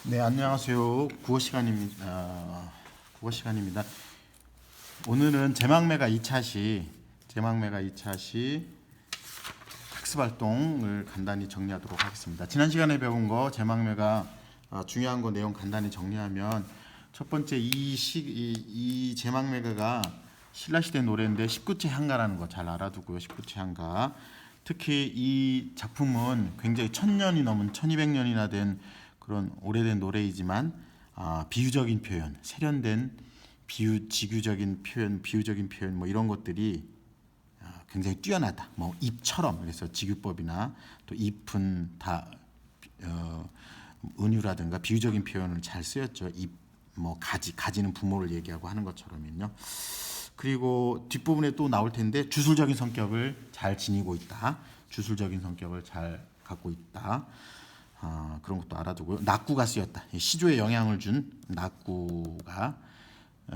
네, 안녕하세요. 국어 시간입니다. 국어 시간입니다. 오늘은 제망매가 2차시 학습 활동을 간단히 정리하도록 하겠습니다. 지난 시간에 배운 거 제망매가 중요한 거 내용 간단히 정리하면 첫 번째 이 제망매가가 신라시대 노래인데 19채 향가라는 거 잘 알아두고요. 19채 향가. 특히 이 작품은 굉장히 1000년이 넘은 1200년이나 된 그런 오래된 노래이지만 비유적인 표현, 세련된 직유적인 표현, 비유적인 표현 뭐 이런 것들이 굉장히 뛰어나다. 뭐 잎처럼 그래서 직유법이나 또 잎은 다 은유라든가 비유적인 표현을 잘 쓰였죠. 잎, 뭐 가지는 부모를 얘기하고 하는 것처럼요. 그리고 뒷부분에 또 나올 텐데 주술적인 성격을 잘 지니고 있다. 주술적인 성격을 잘 갖고 있다. 그런 것도 알아두고요. 낙구가 쓰였다. 시조에 영향을 준 낙구가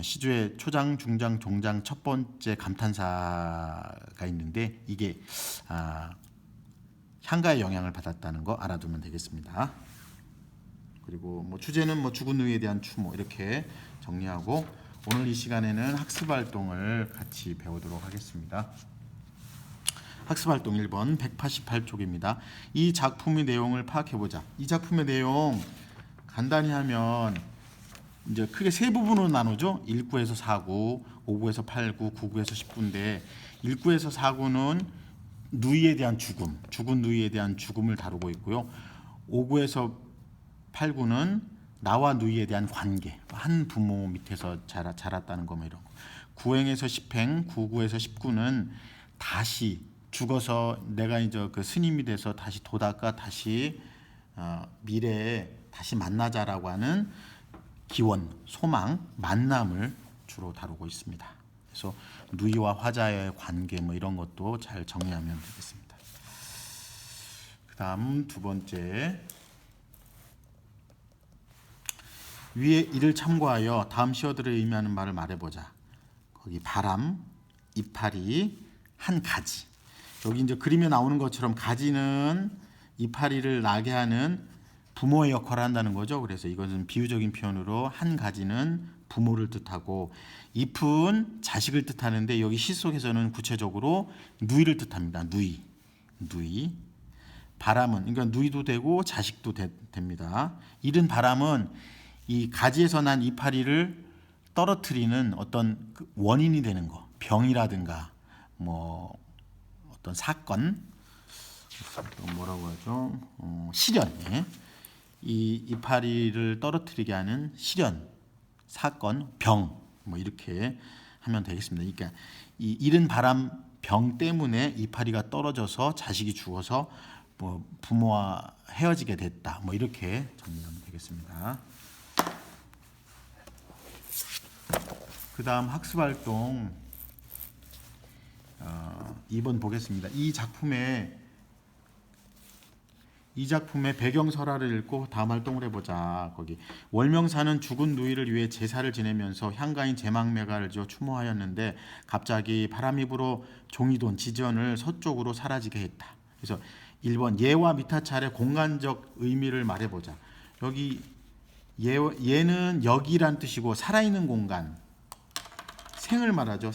시조의 초장, 중장, 종장 첫 번째 감탄사가 있는데 이게 향가의 영향을 받았다는 거 알아두면 되겠습니다. 그리고 뭐 주제는 뭐 죽은 누이에 대한 추모 이렇게 정리하고 오늘 이 시간에는 학습 활동을 같이 배우도록 하겠습니다. 학습 활동 1번 188쪽입니다. 이 작품의 내용을 파악해 보자. 이 작품의 내용 간단히 하면 이제 크게 세 부분으로 나누죠. 1구에서 4구, 5구에서 8구, 9구에서 10구인데 1구에서 4구는 누이에 대한 죽은 누이에 대한 죽음을 다루고 있고요. 5구에서 8구는 나와 누이에 대한 관계, 한 부모 밑에서 자랐다는 거 뭐 이런 거. 9행에서 10행, 9구에서 10구는 다시 죽어서 내가 이제 그 스님이 돼서 다시 도닦아 다시 미래에 다시 만나자라고 하는 기원, 소망, 만남을 주로 다루고 있습니다. 그래서 누이와 화자의 관계 뭐 이런 것도 잘 정리하면 되겠습니다. 그다음 두 번째 위에 이를 참고하여 다음 시어들을 의미하는 말을 말해보자. 거기 바람, 이파리, 한 가지. 여기 이제 그림에 나오는 것처럼 가지는 이파리를 나게 하는 부모의 역할을 한다는 거죠. 그래서 이것은 비유적인 표현으로 한 가지는 부모를 뜻하고 잎은 자식을 뜻하는데 여기 시 속에서는 구체적으로 누이를 뜻합니다. 누이. 바람은 그러니까 누이도 되고 자식도 됩니다. 이른 바람은 이 가지에서 난 이파리를 떨어뜨리는 어떤 그 원인이 되는 거, 병이라든가 뭐 어떤 사건, 뭐라고 하죠? 시련, 이 이파리를 떨어뜨리게 하는 시련, 사건, 병, 뭐 이렇게 하면 되겠습니다. 그러니까 이 이른 바람 병 때문에 이파리가 떨어져서 자식이 죽어서 뭐 부모와 헤어지게 됐다. 뭐 이렇게 정리하면 되겠습니다. 그 다음 학습활동 2번 보겠습니다. 이 작품의 배경설화를 읽고 다음 활동을 해보자. 거기 월명사는 죽은 누이를 위해 제사를 지내면서 향가인 제망매가를 지어 추모하였는데 갑자기 바람이 불어 종이돈 지전을 서쪽으로 사라지게 했다. 그래서 1번 예와 미타찰의 공간적 의미를 말해보자. 여기 예는 여기란 뜻이고 살아있는 공간 생을 말하죠.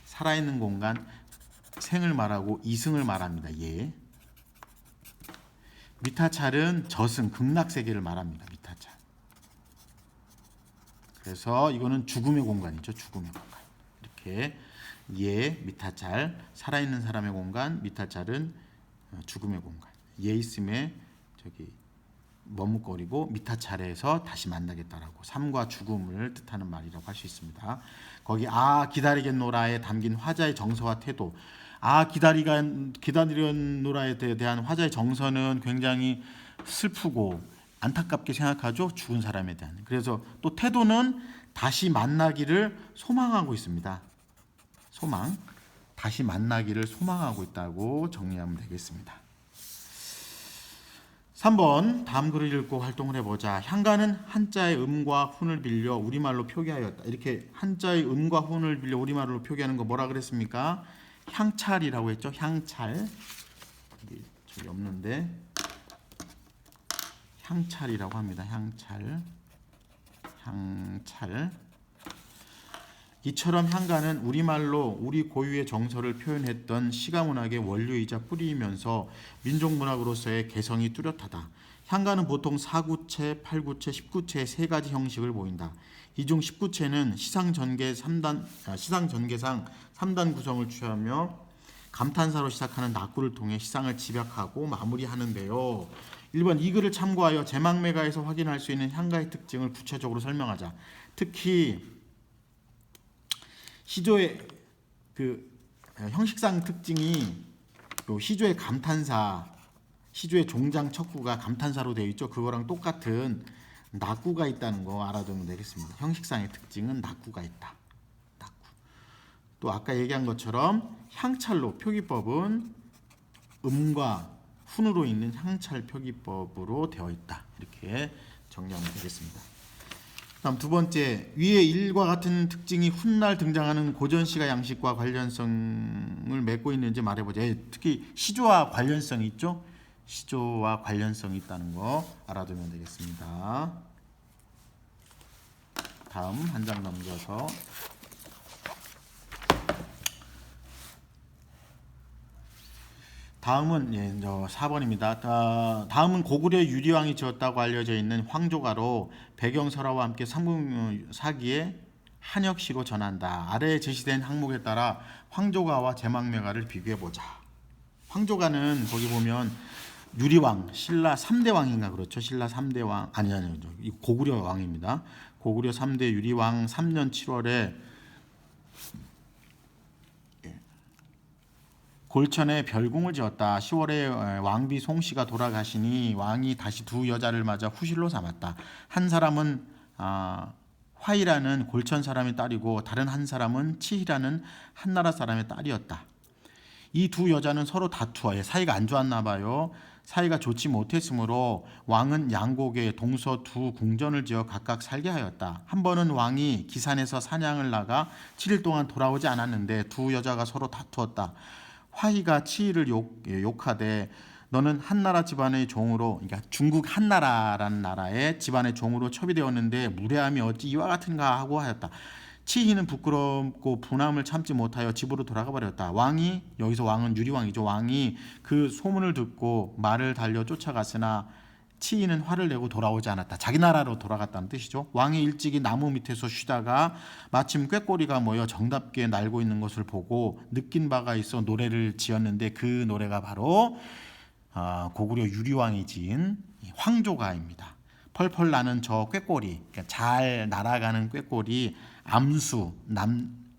살아있는 공간 생을 말하고 이승을 말합니다. 예. 미타찰은 저승 극락세계를 말합니다. 미타찰. 그래서 이거는 죽음의 공간이죠. 죽음의 공간. 이렇게 예 미타찰 살아있는 사람의 공간, 미타찰은 죽음의 공간. 예 있음에 저기 머뭇거리고 미타찰에서 다시 만나겠다라고 삶과 죽음을 뜻하는 말이라고 할 수 있습니다. 거기 기다리겠노라에 담긴 화자의 정서와 태도. 기다리겠노라에 대한 화자의 정서는 굉장히 슬프고 안타깝게 생각하죠. 죽은 사람에 대한. 그래서 또 태도는 다시 만나기를 소망하고 있습니다. 다시 만나기를 소망하고 있다고 정리하면 되겠습니다. 3번 다음 글을 읽고 활동을 해보자. 향가는 한자의 음과 훈을 빌려 우리말로 표기하였다. 이렇게 한자의 음과 훈을 빌려 우리말로 표기하는 거 뭐라 그랬습니까? 향찰이라고 했죠. 향찰. 저기 없는데 향찰이라고 합니다. 향찰. 이처럼 향가는 우리말로 우리 고유의 정서를 표현했던 시가문학의 원류이자 뿌리이면서 민족문학으로서의 개성이 뚜렷하다. 향가는 보통 4구체, 8구체, 10구체의 세 가지 형식을 보인다. 이 중 10구체는 시상전개상 3단 구성을 취하며 감탄사로 시작하는 낙구를 통해 시상을 집약하고 마무리하는데요. 1번 이 글을 참고하여 제망매가에서 확인할 수 있는 향가의 특징을 구체적으로 설명하자. 특히 시조의 형식상 특징이 시조의 감탄사, 시조의 종장 척구가 감탄사로 되어 있죠. 그거랑 똑같은 낙구가 있다는 거 알아두면 되겠습니다. 형식상의 특징은 낙구가 있다. 낙구. 또 아까 얘기한 것처럼 향찰로 표기법은 음과 훈으로 있는 향찰 표기법으로 되어 있다. 이렇게 정리하면 되겠습니다. 다음 두 번째, 위에 일과 같은 특징이 훗날 등장하는 고전시가 양식과 관련성을 맺고 있는지 말해보자. 특히 시조와 관련성이 있죠. 시조와 관련성이 있다는 거 알아두면 되겠습니다. 다음 한 장 넘겨서 다음은 4번입니다. 다음은 고구려 유리왕이 지었다고 알려져 있는 황조가로 배경설화와 함께 삼국사기의 한역시로 전한다. 아래에 제시된 항목에 따라 황조가와 제망매가를 비교해보자. 황조가는 거기 보면 유리왕, 신라 3대 왕인가 그렇죠. 신라 3대 왕 아니요. 고구려 왕입니다. 고구려 3대 유리왕 3년 7월에 골천에 별궁을 지었다. 10월에 왕비 송씨가 돌아가시니 왕이 다시 두 여자를 맞아 후실로 삼았다. 한 사람은 화이라는 골천 사람의 딸이고 다른 한 사람은 치희라는 한나라 사람의 딸이었다. 이 두 여자는 서로 다투어 사이가 안 좋았나 봐요. 사이가 좋지 못했으므로 왕은 양곡에 동서 두 궁전을 지어 각각 살게 하였다. 한 번은 왕이 기산에서 사냥을 나가 7일 동안 돌아오지 않았는데 두 여자가 서로 다투었다. 화희가 치희를 욕하되 너는 한나라 집안의 종으로, 그러니까 중국 한나라라는 나라의 집안의 종으로 첩이되었는데 무례함이 어찌 이와 같은가 하고 하였다. 치희는 부끄럽고 분함을 참지 못하여 집으로 돌아가 버렸다. 왕이, 여기서 왕은 유리왕이죠. 왕이 그 소문을 듣고 말을 달려 쫓아갔으나 치희는 화를 내고 돌아오지 않았다. 자기 나라로 돌아갔다는 뜻이죠. 왕이 일찍이 나무 밑에서 쉬다가 마침 꾀꼬리가 모여 정답게 날고 있는 것을 보고 느낀 바가 있어 노래를 지었는데 그 노래가 바로 고구려 유리왕이 지은 황조가입니다. 펄펄 나는 저 꾀꼬리, 그러니까 잘 날아가는 꾀꼬리, 암수,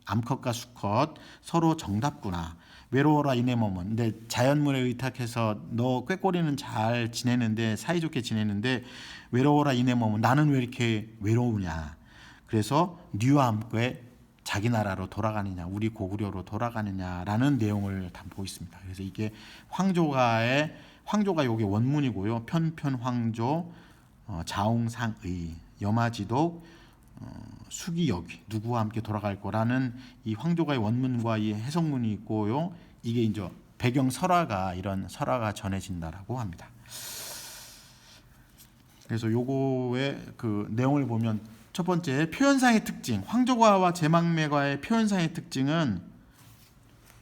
암컷과 수컷 서로 정답구나. 외로워라 이내 몸은. 근데 자연물에 의탁해서 너 꾀꼬리는 잘 지내는데 사이좋게 지내는데 외로워라 이내 몸은 나는 왜 이렇게 외로우냐. 그래서 니와 함께 자기 나라로 돌아가느냐, 우리 고구려로 돌아가느냐라는 내용을 담고 있습니다. 그래서 이게 황조가 요게 원문이고요. 편편황조, 자웅상의, 염화지독, 수기여기 누구와 함께 돌아갈 거라는 이 황조가의 원문과 이 해석문이 있고요. 이게 이제 배경 설화가 이런 설화가 전해진다라고 합니다. 그래서 요거의 그 내용을 보면 첫 번째 표현상의 특징, 황조가와 제망매가의 표현상의 특징은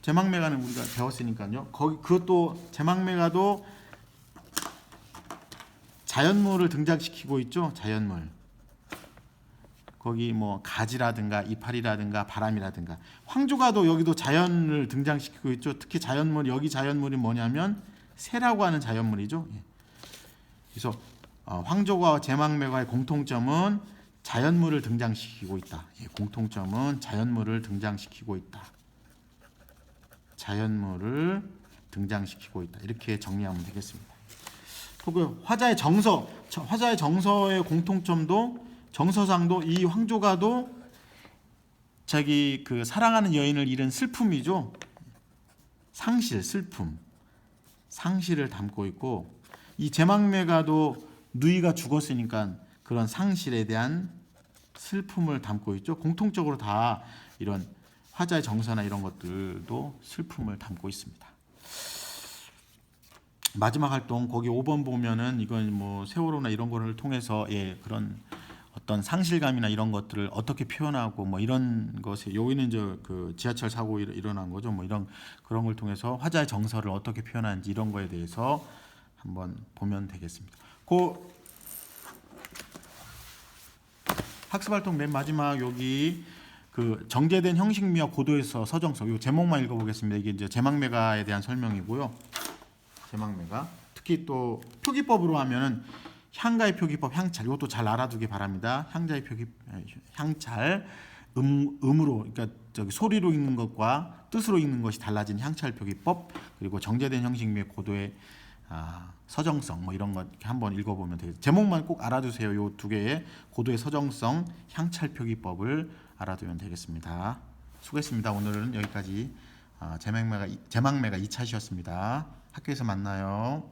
제망매가는 우리가 배웠으니까요. 그것도 제망매가도 자연물을 등장시키고 있죠. 자연물. 거기 뭐 가지라든가 이파리라든가 바람이라든가. 황조가도 여기도 자연을 등장시키고 있죠. 특히 자연물, 여기 자연물이 뭐냐면 새라고 하는 자연물이죠. 그래서 황조가와 제망매가의 공통점은 자연물을 등장시키고 있다. 공통점은 자연물을 등장시키고 있다. 자연물을 등장시키고 있다. 이렇게 정리하면 되겠습니다. 그 화자의 정서의 공통점도 정서상도 이 황조가도 자기 그 사랑하는 여인을 잃은 슬픔이죠. 상실, 슬픔, 상실을 담고 있고 이 제망매가도 누이가 죽었으니까 그런 상실에 대한 슬픔을 담고 있죠. 공통적으로 다 이런 화자의 정서나 이런 것들도 슬픔을 담고 있습니다. 마지막 활동 거기 5번 보면은 이건 뭐 세월호나 이런 거를 통해서 예 그런 어떤 상실감이나 이런 것들을 어떻게 표현하고 뭐 이런 것에 여기는 이제 그 지하철 사고 일어난 거죠. 뭐 이런 그런 걸 통해서 화자의 정서를 어떻게 표현하는지 이런 거에 대해서 한번 보면 되겠습니다. 그 학습 활동 맨 마지막 여기 그 정제된 형식미와 고도에서 서정성 요 제목만 읽어보겠습니다. 이게 이제 제망매가에 대한 설명이고요. 제망매가 특히 또 표기법으로 하면은 향가의 표기법 향찰 이것도 잘 알아두기 바랍니다. 향자의 표기 향찰 음으로 그러니까 저기 소리로 읽는 것과 뜻으로 읽는 것이 달라진 향찰 표기법 그리고 정제된 형식 및 고도의 서정성 뭐 이런 거 이렇게 한번 읽어보면 되겠습니다. 제목만 꼭 알아두세요. 요 두 개의 고도의 서정성 향찰 표기법을 알아두면 되겠습니다. 수고했습니다. 오늘은 여기까지 제망매가 2차시였습니다. 학교에서 만나요.